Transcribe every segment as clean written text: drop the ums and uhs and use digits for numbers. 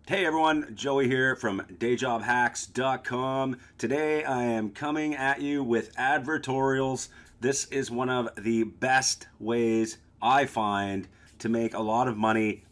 Hey everyone, Joey here from dayjobhacks.com. Today I am coming at you with advertorials. This is one of the best ways I find to make a lot of money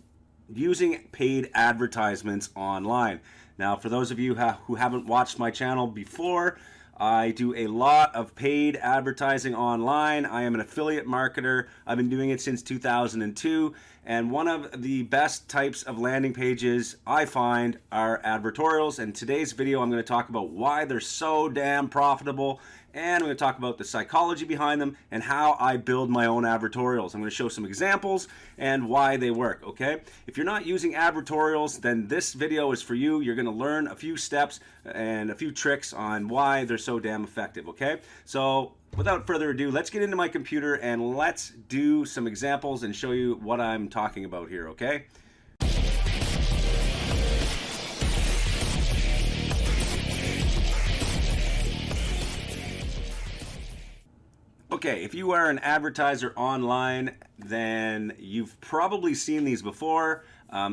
using paid advertisements online. Now, for those of you who haven't watched my channel before, I do a lot of paid advertising online. I am an affiliate marketer. I've been doing it since 2002, and one of the best types of landing pages I find are advertorials. And today's video, I'm going to talk about why they're so damn profitable, and I'm going to talk about the psychology behind them and how I build my own advertorials. I'm going to show some examples and why they work, okay? If you're not using advertorials, then this video is for you. You're going to learn a few steps and a few tricks on why they're so damn effective, okay? So without further ado, let's get into my computer and let's do some examples and show you what I'm talking about here, okay? Okay, if you are an advertiser online, then you've probably seen these before.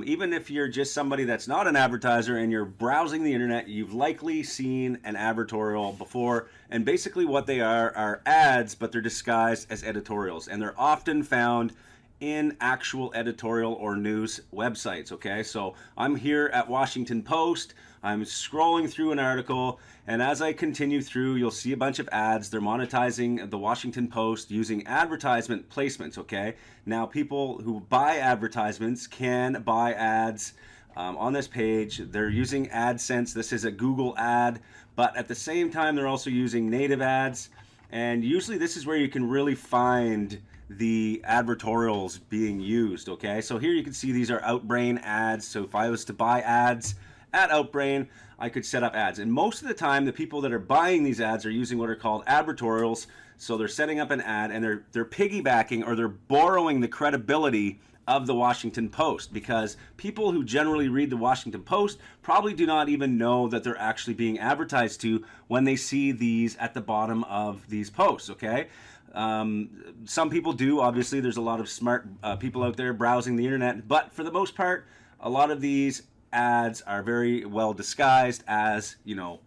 Even if you're just somebody that's not an advertiser and you're browsing the internet, you've likely seen an advertorial before. And basically what they are ads, but they're disguised as editorials. And they're often found in actual editorial or news websites, okay? So I'm here at Washington Post. I'm scrolling through an article, and as I continue through, you'll see a bunch of ads. They're monetizing the Washington Post using advertisement placements, okay? Now, people who buy advertisements can buy ads on this page. They're using AdSense. This is a Google ad, but at the same time, they're also using native ads, and usually this is where you can really find the advertorials being used, okay? So here you can see these are Outbrain ads. So if I was to buy ads at Outbrain, I could set up ads. And most of the time, the people that are buying these ads are using what are called advertorials. So they're setting up an ad and they're piggybacking, or they're borrowing the credibility of the Washington Post, because people who generally read the Washington Post probably do not even know that they're actually being advertised to when they see these at the bottom of these posts, okay? Some people do. Obviously, there's a lot of smart people out there browsing the internet, but for the most part, a lot of these ads are very well disguised as, you know,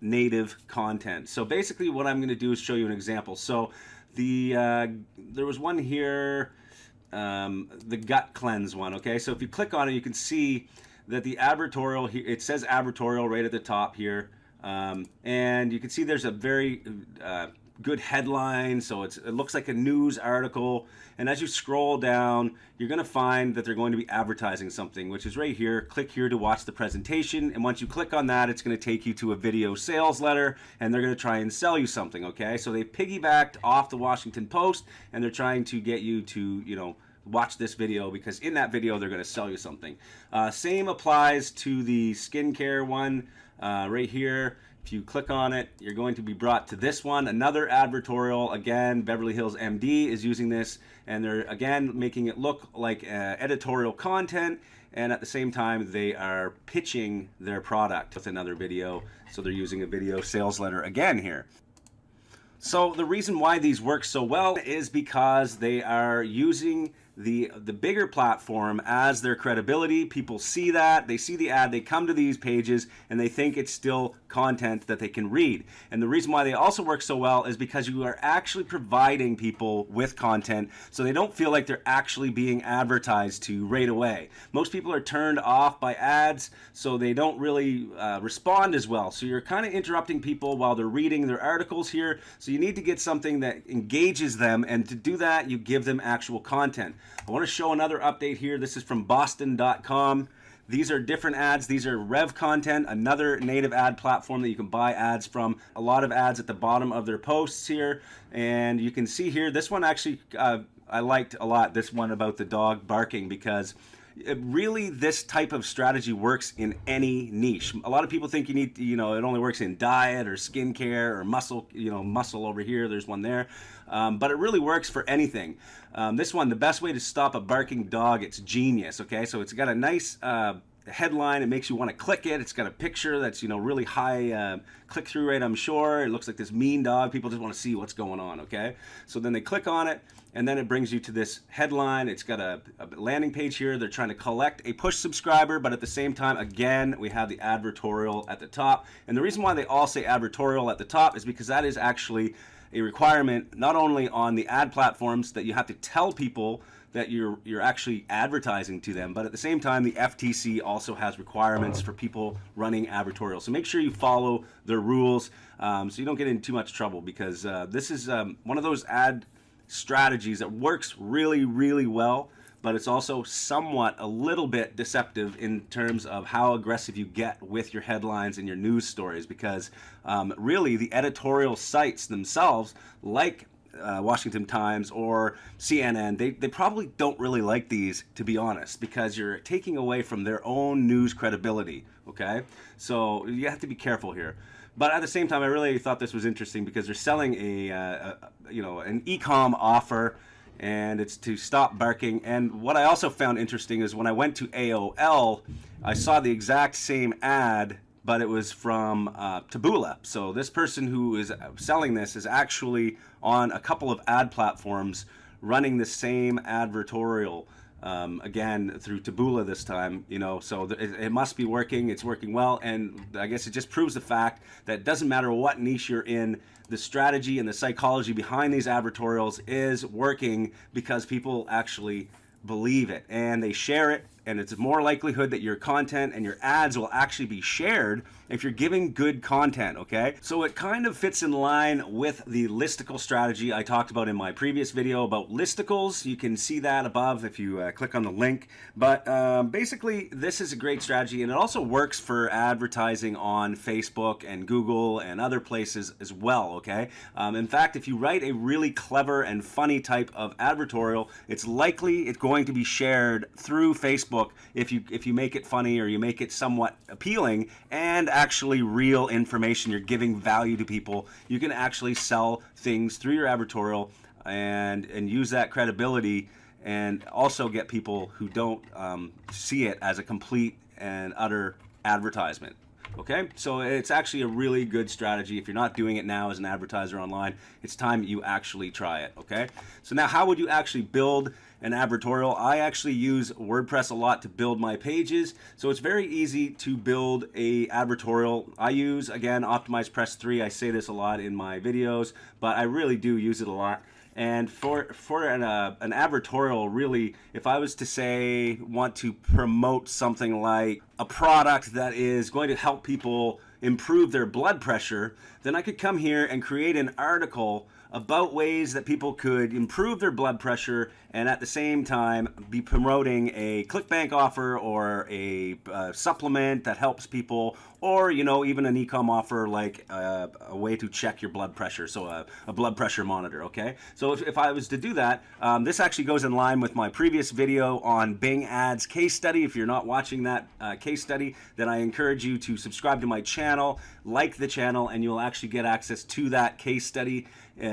native content. So basically what I'm going to do is show you an example. So there was one here, the gut cleanse one, okay? So if you click on it, you can see that the advertorial here, it says advertorial right at the top here, and you can see there's a very good headline, so it looks like a news article, and as you scroll down, you're going to find that they're going to be advertising something, which is right here. Click here to watch the presentation, and once you click on that, it's going to take you to a video sales letter, and they're going to try and sell you something, okay? So they piggybacked off the Washington Post, and they're trying to get you to, you know, watch this video, because in that video they're going to sell you something. Same applies to the skincare one right here. If you click on it, you're going to be brought to this one, another advertorial. Again, Beverly Hills MD is using this, and they're again making it look like editorial content, and at the same time they are pitching their product with another video. So they're using a video sales letter again here. So the reason why these work so well is because they are using the bigger platform as their credibility. People see that, they see the ad, they come to these pages, and they think it's still content that they can read. And the reason why they also work so well is because you are actually providing people with content, so they don't feel like they're actually being advertised to right away. Most people are turned off by ads, so they don't really respond as well. So you're kind of interrupting people while they're reading their articles here. So you need to get something that engages them, and to do that, you give them actual content. I want to show another update here. This is from Boston.com. These are different ads. These are Rev Content, another native ad platform that you can buy ads from. A lot of ads at the bottom of their posts here. And you can see here, this one actually, I liked a lot, this one about the dog barking, because really this type of strategy works in any niche. A lot of people think you need, you know, it only works in diet or skincare or muscle, you know, muscle over here, there's one there. But it really works for anything. This one, the best way to stop a barking dog, it's genius, okay? So it's got a nice headline. It makes you want to click it. It's got a picture that's, you know, really high click-through rate, I'm sure. It looks like this mean dog. People just want to see what's going on, okay? So then they click on it, and then it brings you to this headline. It's got a landing page here. They're trying to collect a push subscriber, but at the same time, again, we have the advertorial at the top. And the reason why they all say advertorial at the top is because that is actually a requirement not only on the ad platforms that you have to tell people that you're actually advertising to them, but at the same time, the FTC also has requirements for people running advertorial. So make sure you follow their rules so you don't get in too much trouble, because this is one of those ad strategies that works really, really well, but it's also somewhat a little bit deceptive in terms of how aggressive you get with your headlines and your news stories, because really the editorial sites themselves, like Washington Times or CNN, they probably don't really like these, to be honest, because you're taking away from their own news credibility, okay? So you have to be careful here. But at the same time, I really thought this was interesting because they're selling an e-com offer, and it's to stop barking. And what I also found interesting is when I went to AOL, I saw the exact same ad, but it was from Taboola. So this person who is selling this is actually on a couple of ad platforms running the same advertorial, again through Taboola this time, you know, so it must be working. It's working well, and I guess it just proves the fact that it doesn't matter what niche you're in, the strategy and the psychology behind these advertorials is working because people actually believe it and they share it, and it's more likelihood that your content and your ads will actually be shared if you're giving good content, okay? So it kind of fits in line with the listicle strategy I talked about in my previous video about listicles. You can see that above if you click on the link. But basically, this is a great strategy, and it also works for advertising on Facebook and Google and other places as well, okay? In fact, if you write a really clever and funny type of advertorial, it's likely it's going to be shared through Facebook if you make it funny or you make it somewhat appealing and actually real information. You're giving value to people. You can actually sell things through your advertorial and use that credibility, and also get people who don't see it as a complete and utter advertisement. Okay, so it's actually a really good strategy. If you're not doing it now as an advertiser online, it's time you actually try it, okay? So now how would you actually build an advertorial? I actually use WordPress a lot to build my pages, so it's very easy to build a advertorial. I use, again, Optimize Press 3. I say this a lot in my videos, but I really do use it a lot. And for an advertorial, really, if I was to say want to promote something like a product that is going to help people improve their blood pressure, then I could come here and create an article about ways that people could improve their blood pressure and at the same time be promoting a ClickBank offer or a supplement that helps people, or, you know, even an e-com offer like a way to check your blood pressure, so a blood pressure monitor, okay? So if I was to do that, this actually goes in line with my previous video on Bing Ads case study. If you're not watching that case study, then I encourage you to subscribe to my channel, like the channel, and you'll actually get access to that case study.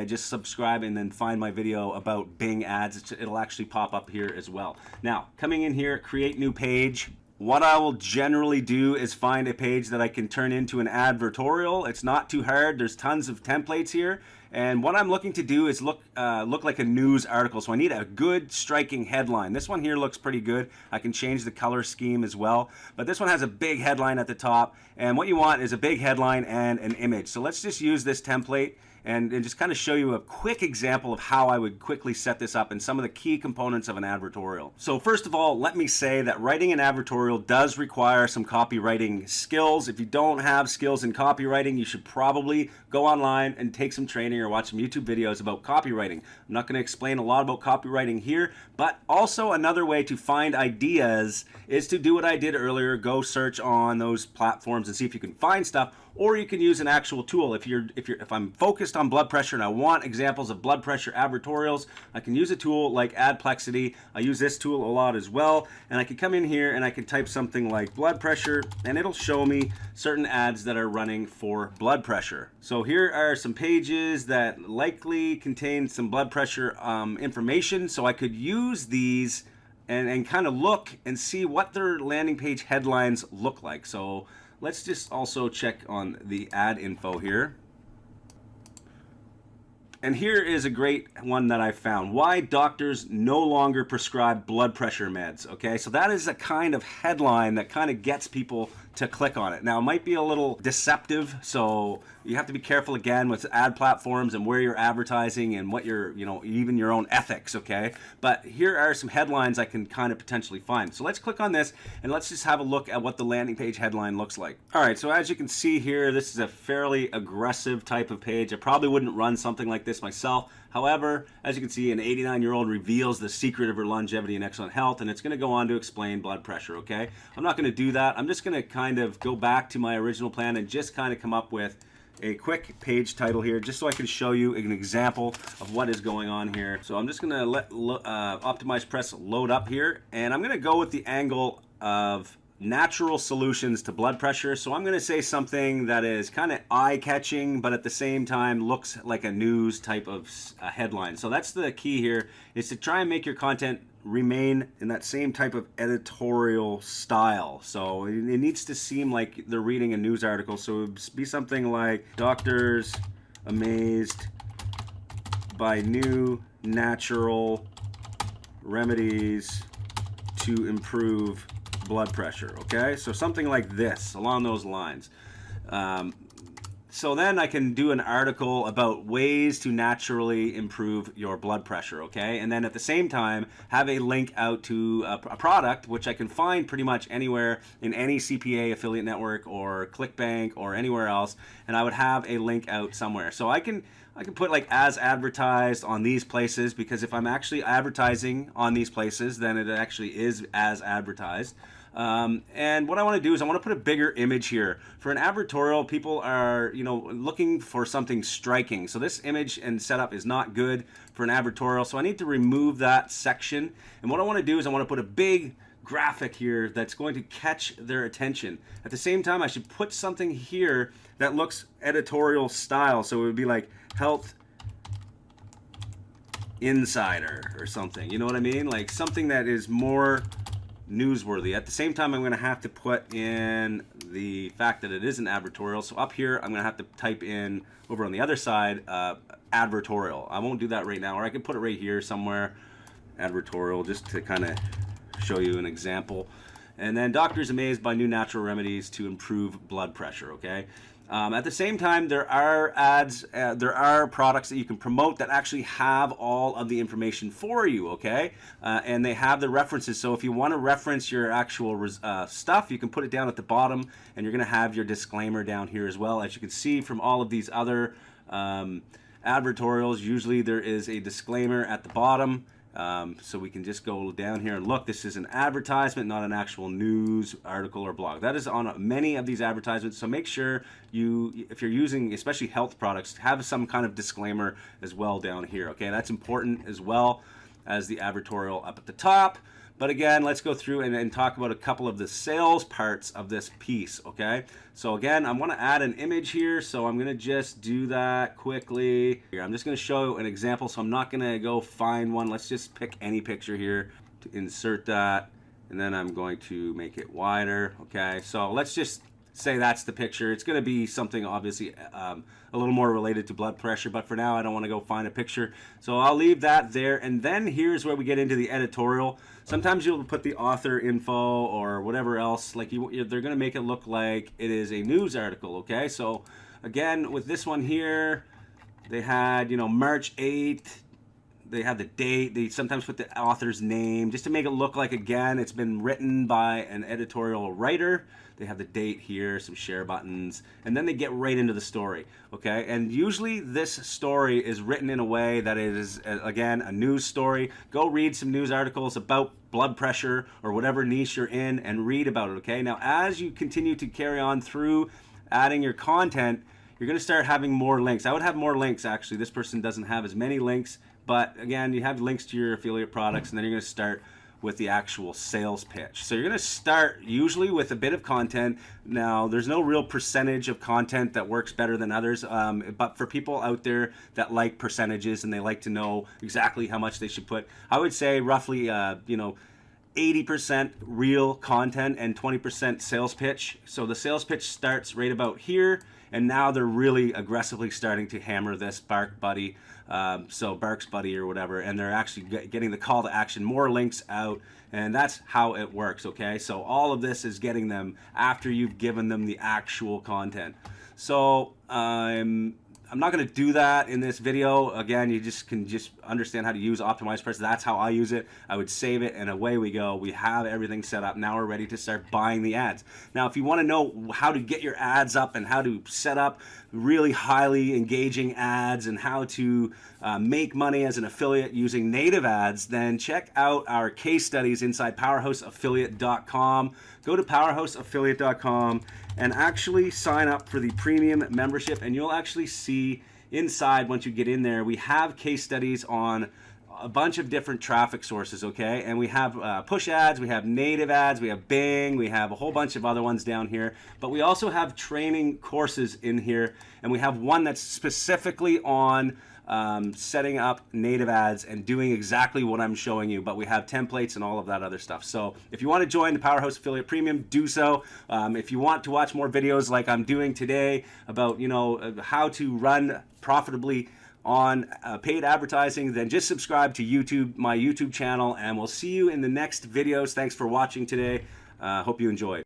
Just subscribe and then find my video about Bing Ads. It'll actually pop up here as well. Now, coming in here, create new page. What I will generally do is find a page that I can turn into an advertorial. It's not too hard. There's tons of templates here. And what I'm looking to do is look like a news article. So I need a good striking headline. This one here looks pretty good. I can change the color scheme as well. But this one has a big headline at the top. And what you want is a big headline and an image. So let's just use this template and just kind of show you a quick example of how I would quickly set this up and some of the key components of an advertorial. So first of all, let me say that writing an advertorial does require some copywriting skills. If you don't have skills in copywriting, you should probably go online and take some training or watch some YouTube videos about copywriting. I'm not going to explain a lot about copywriting here, but also another way to find ideas is to do what I did earlier. Go search on those platforms and see if you can find stuff, or you can use an actual tool. If I'm focused on blood pressure and I want examples of blood pressure advertorials, I can use a tool like Adplexity. I use this tool a lot as well, and I can come in here and I can type something like blood pressure, and it'll show me certain ads that are running for blood pressure. So here are some pages that likely contain some blood pressure information, so I could use these and kind of look and see what their landing page headlines look like. So let's just also check on the ad info here. And here is a great one that I found. Why doctors no longer prescribe blood pressure meds. Okay, so that is a kind of headline that kind of gets people to click on it. Now, it might be a little deceptive, so you have to be careful again with ad platforms and where you're advertising and what you're, even your own ethics, okay? But here are some headlines I can kind of potentially find. So let's click on this and let's just have a look at what the landing page headline looks like. All right, so as you can see here, this is a fairly aggressive type of page. I probably wouldn't run something like this myself. However, as you can see, an 89-year-old reveals the secret of her longevity and excellent health, and it's going to go on to explain blood pressure, okay? I'm not going to do that. I'm just going to kind of go back to my original plan and just kind of come up with a quick page title here, just so I can show you an example of what is going on here. So I'm just going to let Optimize Press load up here, and I'm going to go with the angle of natural solutions to blood pressure. So I'm going to say something that is kind of eye-catching, but at the same time looks like a news type of headline. So that's the key here, is to try and make your content remain in that same type of editorial style. So it needs to seem like they're reading a news article. So it would be something like, doctors amazed by new natural remedies to improve blood pressure. Okay, so something like this along those lines. So then I can do an article about ways to naturally improve your blood pressure, okay? And then at the same time, have a link out to a product, which I can find pretty much anywhere in any CPA affiliate network or ClickBank or anywhere else, and I would have a link out somewhere. So I can put like as advertised on these places, because if I'm actually advertising on these places, then it actually is as advertised. And what I want to do is I want to put a bigger image here. For an advertorial, people are, looking for something striking. So this image and setup is not good for an advertorial. So I need to remove that section. And what I want to do is I want to put a big graphic here that's going to catch their attention. At the same time, I should put something here that looks editorial style. So it would be like Health Insider or something. You know what I mean? Like something that is more newsworthy. At the same time, I'm going to have to put in the fact that it is an advertorial. So up here, I'm going to have to type in over on the other side, advertorial. I won't do that right now, or I can put it right here somewhere, advertorial, just to kind of show you an example. And then doctors amazed by new natural remedies to improve blood pressure, okay? At the same time, there are ads, there are products that you can promote that actually have all of the information for you, okay? And they have the references. So if you want to reference your actual stuff, you can put it down at the bottom, and you're going to have your disclaimer down here as well. As you can see from all of these other advertorials, usually there is a disclaimer at the bottom. So we can just go down here and look. This is an advertisement, not an actual news article or blog. That is on many of these advertisements. So make sure if you're using especially health products, have some kind of disclaimer as well down here. Okay, that's important as well as the advertorial up at the top. But again, let's go through and talk about a couple of the sales parts of this piece, okay? So again, I want to add an image here, so I'm going to just do that quickly. Here, I'm just going to show an example, so I'm not going to go find one. Let's just pick any picture here to insert that, and then I'm going to make it wider, okay? So let's just say that's the picture. It's going to be something obviously a little more related to blood pressure, but for now I don't want to go find a picture. So I'll leave that there, and then here's where we get into the editorial. Sometimes you'll put the author info or whatever else, like they're going to make it look like it is a news article, okay? So again, with this one here, they had, March 8th, they had the date, they sometimes put the author's name, just to make it look like, again, it's been written by an editorial writer. They have the date here, some share buttons, and then they get right into the story, okay? And usually this story is written in a way that it is, again, a news story. Go read some news articles about blood pressure or whatever niche you're in and read about it, okay? Now, as you continue to carry on through adding your content, you're going to start having more links. I would have more links, actually. This person doesn't have as many links, but again, you have links to your affiliate products, and then you're going to start with the actual sales pitch. So you're going to start usually with a bit of content. Now, there's no real percentage of content that works better than others, but for people out there that like percentages and they like to know exactly how much they should put, I would say roughly, 80% real content and 20% sales pitch. So the sales pitch starts right about here, and now they're really aggressively starting to hammer this Bark Buddy, so Barks Buddy or whatever, and they're actually getting the call to action, more links out, and that's how it works, okay? So all of this is getting them after you've given them the actual content. So I'm not going to do that in this video. Again, you can understand how to use Optimize Press. That's how I use it. I would save it, and away we go. We have everything set up. Now we're ready to start buying the ads. Now, if you want to know how to get your ads up and how to set up really highly engaging ads and how to make money as an affiliate using native ads, then check out our case studies inside powerhouseaffiliate.com. Go to powerhouseaffiliate.com and actually sign up for the premium membership, and you'll actually see inside, once you get in there, we have case studies on a bunch of different traffic sources, okay? And we have push ads, we have native ads, we have Bing, we have a whole bunch of other ones down here, but we also have training courses in here, and we have one that's specifically on setting up native ads and doing exactly what I'm showing you, but we have templates and all of that other stuff. So if you want to join the Powerhouse Affiliate Premium, do so. If you want to watch more videos like I'm doing today about, you know, how to run profitably on paid advertising, then just subscribe to YouTube, my YouTube channel, and we'll see you in the next videos. Thanks for watching today. Hope you enjoyed.